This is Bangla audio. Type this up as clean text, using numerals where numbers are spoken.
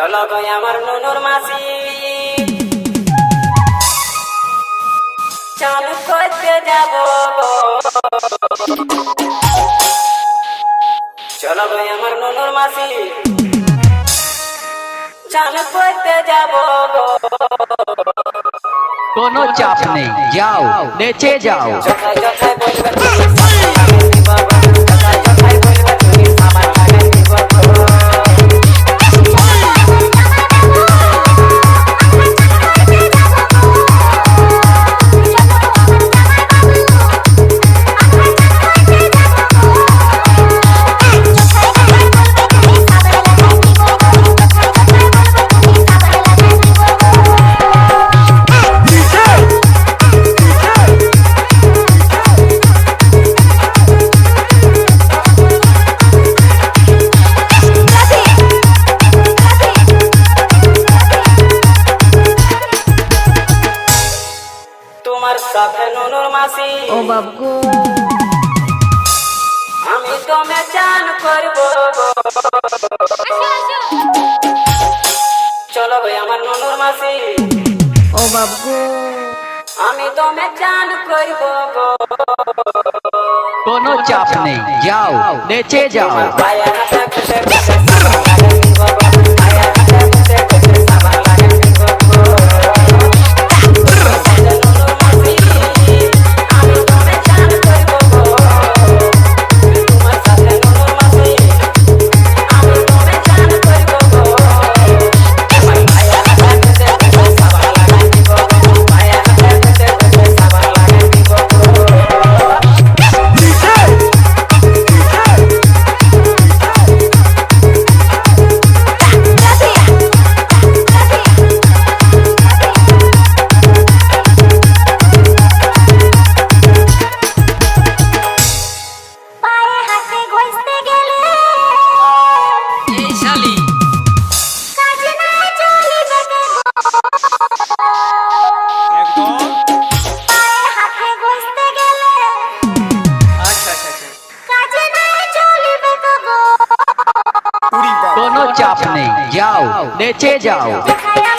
চলো গো আমার নুনুর মাসি চান করতে যাব চলো গো আমার নুনুর মাসি চান করতে যাব কোনো চাপ নেই, যাও নেচে যাও। যথায় যথায় বলবে তুমি বাবা, যথায় যথায় বলবে তুমি আমার লাগে দিব। তোমার সাথে নুনুর মাসি ও বাবু আমি তোমে চান করব চলো ভাই আমার নুনুর মাসি ও বাবু আমি তোমে চান করব কোনো চাপ নেই, যাও নেচে যাও। ভাইয়া হাতে খুশে খুশে সাবান লাগাই দিব ভাইয়া হাতে খুশে খুশে সাবান লাগাই দিব নুনুর মাসি আমি তোমে চান করব তোমার সাথে নুনুর মাসি আমি তোমে চান করব ভাইয়া হাতে খুশে খুশে সাবান লাগাই দিব ভাইয়া হাতে খুশে খুশে সাবান লাগাই দিব পায়ে হাতে ঘষতে গেলে এই শালি কাজে না চলিবে একদম। পায়ে হাতে ঘষতে গেলে আচ্ছা আচ্ছা আচ্ছা, কাজে না চলিবে গো কোনো চাপ নেই, যাও নেচে যাও। দেখায়া